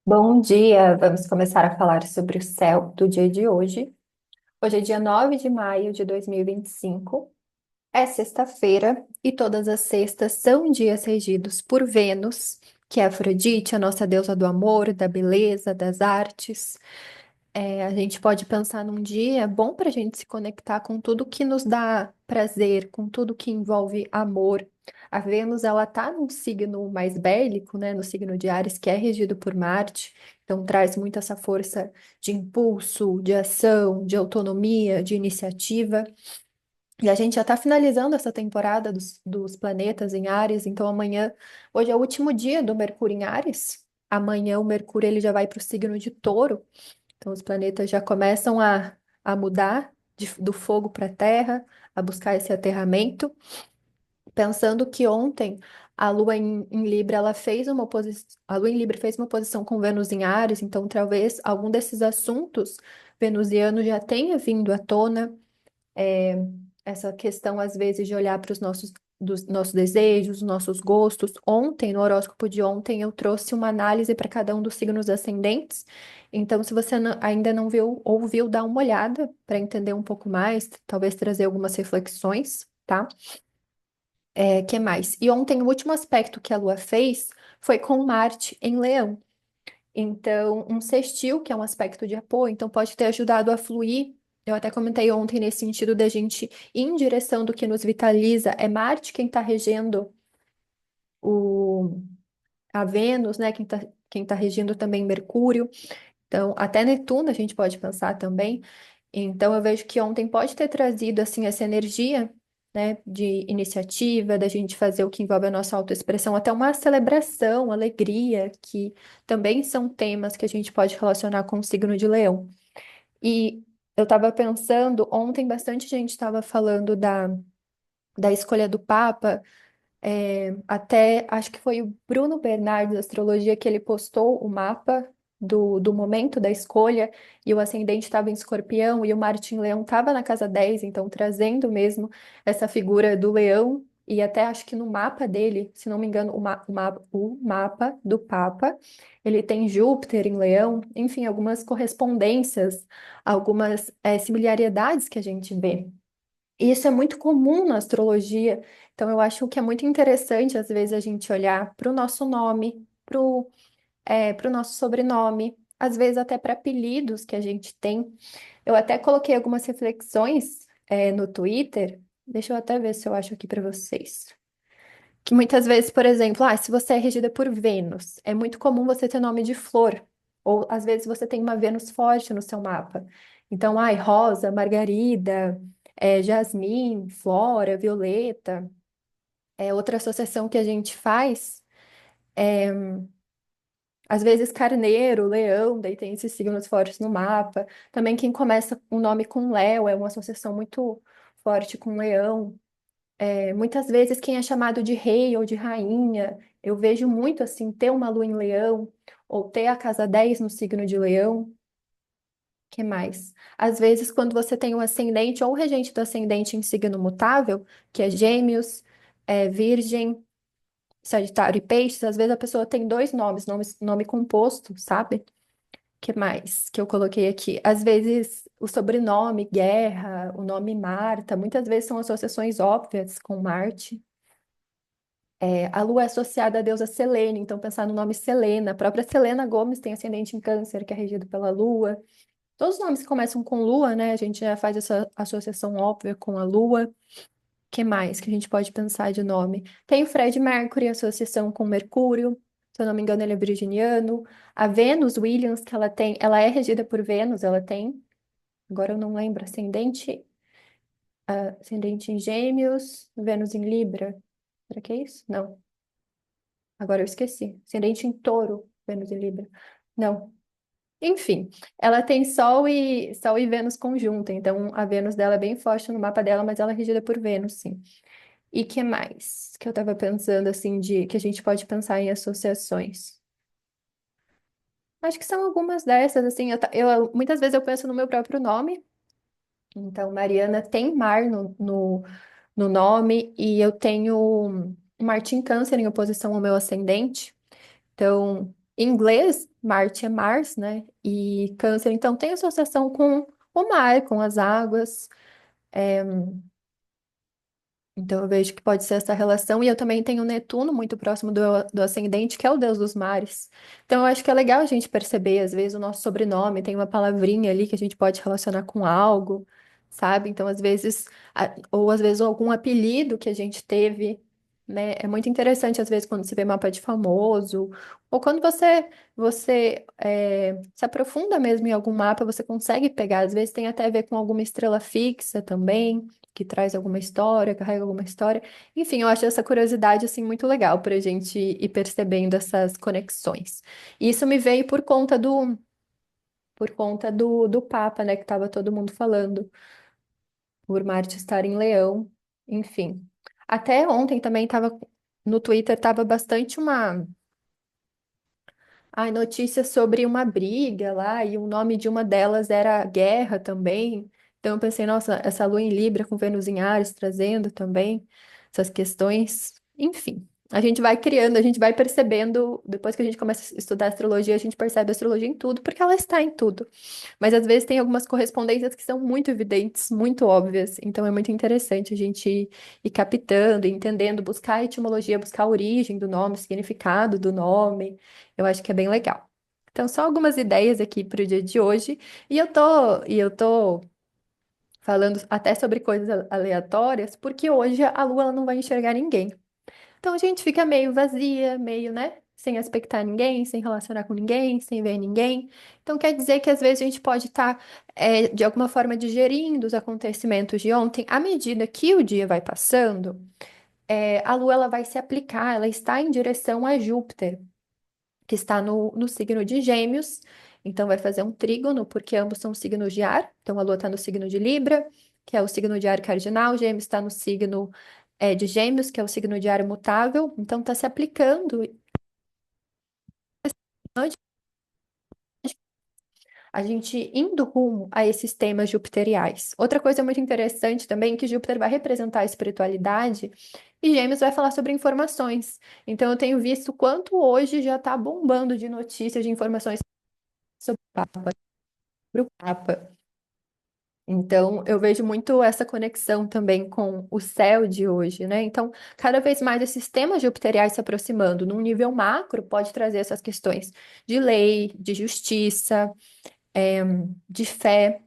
Bom dia, vamos começar a falar sobre o céu do dia de hoje. Hoje é dia 9 de maio de 2025, é sexta-feira e todas as sextas são dias regidos por Vênus, que é Afrodite, a nossa deusa do amor, da beleza, das artes. A gente pode pensar num dia bom para a gente se conectar com tudo que nos dá prazer, com tudo que envolve amor. A Vênus, ela tá num signo mais bélico, né, no signo de Áries, que é regido por Marte, então traz muito essa força de impulso, de ação, de autonomia, de iniciativa. E a gente já está finalizando essa temporada dos planetas em Áries, então hoje é o último dia do Mercúrio em Áries. Amanhã o Mercúrio ele já vai para o signo de Touro. Então, os planetas já começam a mudar do fogo para a terra, a buscar esse aterramento. Pensando que ontem a Lua em Libra ela fez uma oposição, a Lua em Libra fez uma oposição com Vênus em Áries, então talvez algum desses assuntos venusianos já tenha vindo à tona. É, essa questão, às vezes, de olhar para os nossos desejos, nossos gostos. Ontem, no horóscopo de ontem, eu trouxe uma análise para cada um dos signos ascendentes. Então, se você ainda não viu, ouviu, dá uma olhada para entender um pouco mais, talvez trazer algumas reflexões, tá? Que mais? E ontem, o último aspecto que a Lua fez foi com Marte em Leão. Então, um sextil, que é um aspecto de apoio, então pode ter ajudado a fluir. Eu até comentei ontem nesse sentido da gente ir em direção do que nos vitaliza. É Marte quem está regendo o, a Vênus, né? Quem tá regendo também Mercúrio. Então, até Netuno a gente pode pensar também. Então, eu vejo que ontem pode ter trazido, assim, essa energia, né, de iniciativa, da gente fazer o que envolve a nossa autoexpressão, até uma celebração, alegria, que também são temas que a gente pode relacionar com o signo de Leão. E eu estava pensando, ontem bastante gente estava falando da escolha do Papa, até acho que foi o Bruno Bernardes, da Astrologia, que ele postou o mapa do momento da escolha, e o ascendente estava em Escorpião, e o Martim Leão estava na casa 10 então trazendo mesmo essa figura do leão, e até acho que no mapa dele, se não me engano, o mapa do Papa, ele tem Júpiter em Leão, enfim, algumas correspondências, algumas similaridades que a gente vê. E isso é muito comum na astrologia, então eu acho que é muito interessante, às vezes, a gente olhar para o nosso nome, para o nosso sobrenome, às vezes até para apelidos que a gente tem. Eu até coloquei algumas reflexões, no Twitter, deixa eu até ver se eu acho aqui para vocês. Que muitas vezes, por exemplo, se você é regida por Vênus, é muito comum você ter nome de flor, ou às vezes você tem uma Vênus forte no seu mapa. Então, Rosa, Margarida, Jasmim, Flora, Violeta. Outra associação que a gente faz, às vezes Carneiro, Leão, daí tem esses signos fortes no mapa. Também quem começa um nome com Léo é uma associação muito forte com Leão. Muitas vezes quem é chamado de rei ou de rainha, eu vejo muito assim, ter uma lua em leão, ou ter a casa 10 no signo de leão, que mais? Às vezes, quando você tem o ascendente ou o regente do ascendente em signo mutável, que é gêmeos, virgem, sagitário e peixes, às vezes a pessoa tem dois nomes, nome composto, sabe? Que mais que eu coloquei aqui? Às vezes o sobrenome Guerra, o nome Marta, muitas vezes são associações óbvias com Marte. A Lua é associada à deusa Selene, então pensar no nome Selena. A própria Selena Gomes tem ascendente em Câncer, que é regido pela Lua. Todos os nomes que começam com Lua, né? A gente já faz essa associação óbvia com a Lua. Que mais que a gente pode pensar de nome? Tem o Fred Mercury, associação com Mercúrio. Se eu não me engano, ele é virginiano. A Venus Williams, que ela tem, ela é regida por Vênus, ela tem. Agora eu não lembro, ascendente em Gêmeos, Vênus em Libra. Será que é isso? Não. Agora eu esqueci. Ascendente em Touro, Vênus em Libra. Não. Enfim, ela tem Sol e Vênus conjunta, então a Vênus dela é bem forte no mapa dela, mas ela é regida por Vênus, sim. E que mais que eu tava pensando assim de que a gente pode pensar em associações? Acho que são algumas dessas, assim, muitas vezes eu penso no meu próprio nome. Então, Mariana tem mar no nome e eu tenho Marte em Câncer em oposição ao meu ascendente. Então, Em inglês, Marte é Mars, né? E Câncer, então, tem associação com o mar, com as águas. Então, eu vejo que pode ser essa relação. E eu também tenho Netuno muito próximo do ascendente, que é o deus dos mares. Então, eu acho que é legal a gente perceber, às vezes, o nosso sobrenome tem uma palavrinha ali que a gente pode relacionar com algo, sabe? Então, às vezes, ou às vezes algum apelido que a gente teve, né? É muito interessante, às vezes, quando você vê mapa de famoso, ou quando você se aprofunda mesmo em algum mapa, você consegue pegar. Às vezes, tem até a ver com alguma estrela fixa também que traz alguma história, carrega alguma história. Enfim, eu acho essa curiosidade assim muito legal para a gente ir percebendo essas conexões. E isso me veio por conta do Papa, né, que estava todo mundo falando, por Marte estar em Leão, enfim. Até ontem também estava no Twitter tava bastante uma notícia sobre uma briga lá, e o nome de uma delas era Guerra também. Então eu pensei, nossa, essa lua em Libra com Vênus em Ares trazendo também essas questões. Enfim, a gente vai criando, a gente vai percebendo, depois que a gente começa a estudar astrologia, a gente percebe a astrologia em tudo, porque ela está em tudo. Mas às vezes tem algumas correspondências que são muito evidentes, muito óbvias. Então é muito interessante a gente ir captando, entendendo, buscar a etimologia, buscar a origem do nome, o significado do nome. Eu acho que é bem legal. Então, só algumas ideias aqui para o dia de hoje. E eu tô falando até sobre coisas aleatórias, porque hoje a Lua ela não vai enxergar ninguém. Então a gente fica meio vazia, meio, né? Sem aspectar ninguém, sem relacionar com ninguém, sem ver ninguém. Então quer dizer que às vezes a gente pode estar, de alguma forma, digerindo os acontecimentos de ontem. À medida que o dia vai passando, a Lua ela vai se aplicar, ela está em direção a Júpiter, que está no signo de Gêmeos. Então vai fazer um trígono, porque ambos são signos de ar. Então a Lua está no signo de Libra, que é o signo de ar cardinal, Gêmeos está no signo de Gêmeos, que é o signo de ar mutável. Então está se aplicando a gente indo rumo a esses temas jupiteriais. Outra coisa muito interessante também é que Júpiter vai representar a espiritualidade e Gêmeos vai falar sobre informações. Então eu tenho visto quanto hoje já está bombando de notícias, de informações sobre o Papa. Então, eu vejo muito essa conexão também com o céu de hoje, né? Então, cada vez mais esses temas jupiteriais se aproximando, num nível macro, pode trazer essas questões de lei, de justiça, de fé,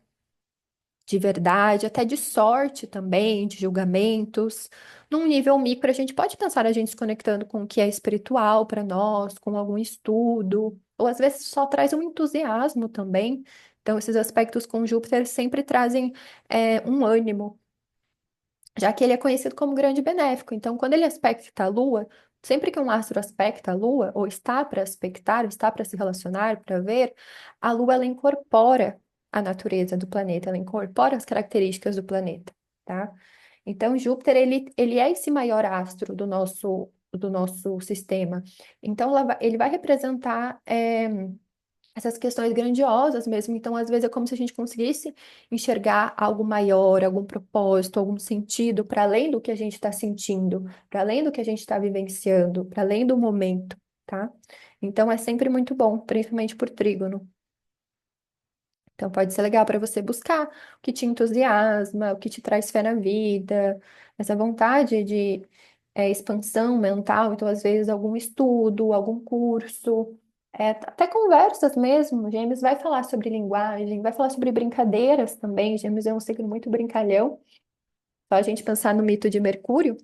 de verdade, até de sorte também, de julgamentos. Num nível micro, a gente pode pensar a gente se conectando com o que é espiritual para nós, com algum estudo, ou às vezes só traz um entusiasmo também. Então, esses aspectos com Júpiter sempre trazem um ânimo, já que ele é conhecido como grande benéfico. Então, quando ele aspecta a Lua, sempre que um astro aspecta a Lua, ou está para aspectar, ou está para se relacionar, para ver, a Lua ela incorpora a natureza do planeta, ela incorpora as características do planeta, tá? Então, Júpiter, ele é esse maior astro do nosso sistema. Então, ele vai representar essas questões grandiosas mesmo. Então, às vezes, é como se a gente conseguisse enxergar algo maior, algum propósito, algum sentido, para além do que a gente está sentindo, para além do que a gente está vivenciando, para além do momento, tá? Então, é sempre muito bom, principalmente por trígono. Então, pode ser legal para você buscar o que te entusiasma, o que te traz fé na vida, essa vontade de expansão mental. Então, às vezes, algum estudo, algum curso, até conversas mesmo. Gêmeos vai falar sobre linguagem, vai falar sobre brincadeiras também. Gêmeos é um signo muito brincalhão. Só a gente pensar no mito de Mercúrio,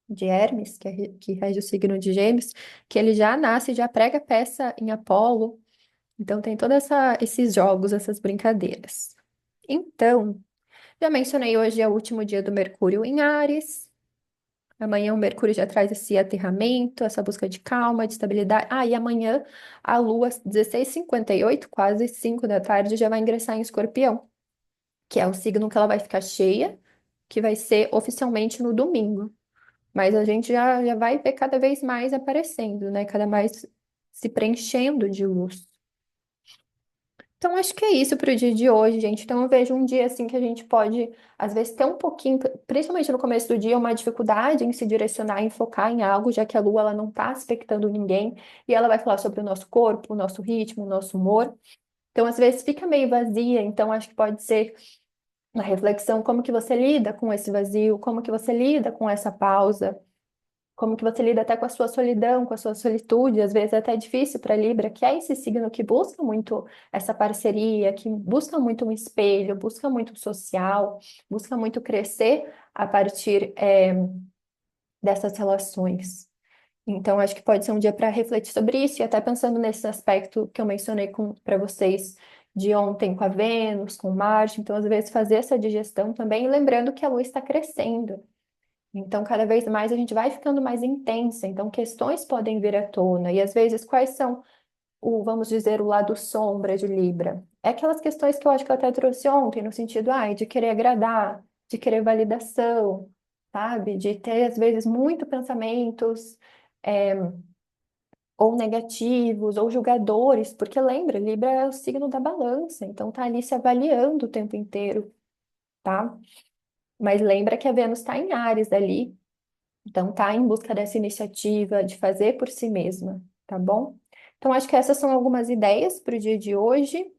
de Hermes, que rege o signo de Gêmeos, que ele já nasce, já prega peça em Apolo. Então tem todos esses jogos, essas brincadeiras. Então, já mencionei hoje é o último dia do Mercúrio em Áries. Amanhã o Mercúrio já traz esse aterramento, essa busca de calma, de estabilidade. E amanhã a Lua, às 16h58, quase 5 da tarde, já vai ingressar em Escorpião, que é o signo que ela vai ficar cheia, que vai ser oficialmente no domingo. Mas a gente já vai ver cada vez mais aparecendo, né? Cada mais se preenchendo de luz. Então, acho que é isso para o dia de hoje, gente. Então, eu vejo um dia assim que a gente pode, às vezes, ter um pouquinho, principalmente no começo do dia, uma dificuldade em se direcionar, em focar em algo, já que a Lua ela não está expectando ninguém e ela vai falar sobre o nosso corpo, o nosso ritmo, o nosso humor. Então, às vezes, fica meio vazia. Então, acho que pode ser uma reflexão como que você lida com esse vazio, como que você lida com essa pausa. Como que você lida até com a sua solidão, com a sua solitude, às vezes é até difícil para Libra, que é esse signo que busca muito essa parceria, que busca muito um espelho, busca muito o social, busca muito crescer a partir dessas relações. Então, acho que pode ser um dia para refletir sobre isso, e até pensando nesse aspecto que eu mencionei para vocês de ontem com a Vênus, com Marte, então, às vezes, fazer essa digestão também, lembrando que a Lua está crescendo. Então, cada vez mais a gente vai ficando mais intensa, então questões podem vir à tona. E às vezes, quais são vamos dizer, o lado sombra de Libra? É aquelas questões que eu acho que eu até trouxe ontem, no sentido, de querer agradar, de querer validação, sabe? De ter, às vezes, muito pensamentos, é, ou negativos, ou julgadores, porque lembra, Libra é o signo da balança, então tá ali se avaliando o tempo inteiro, tá? Mas lembra que a Vênus está em Áries ali. Então, tá em busca dessa iniciativa de fazer por si mesma, tá bom? Então, acho que essas são algumas ideias para o dia de hoje.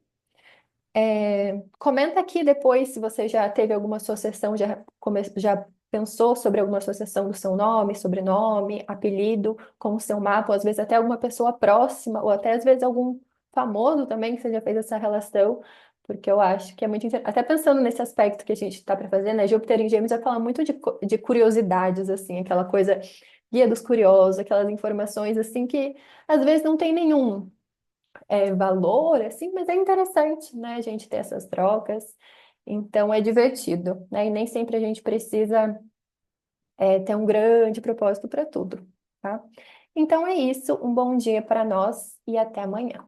Comenta aqui depois se você já teve alguma associação, já pensou sobre alguma associação do seu nome, sobrenome, apelido com o seu mapa, ou às vezes até alguma pessoa próxima, ou até às vezes algum famoso também que você já fez essa relação, porque eu acho que é muito interessante. Até pensando nesse aspecto que a gente está para fazer, né? Júpiter em Gêmeos vai falar muito de curiosidades, assim, aquela coisa guia dos curiosos, aquelas informações assim que às vezes não tem nenhum valor, assim, mas é interessante, né, a gente ter essas trocas. Então é divertido, né? E nem sempre a gente precisa ter um grande propósito para tudo, tá? Então é isso, um bom dia para nós e até amanhã.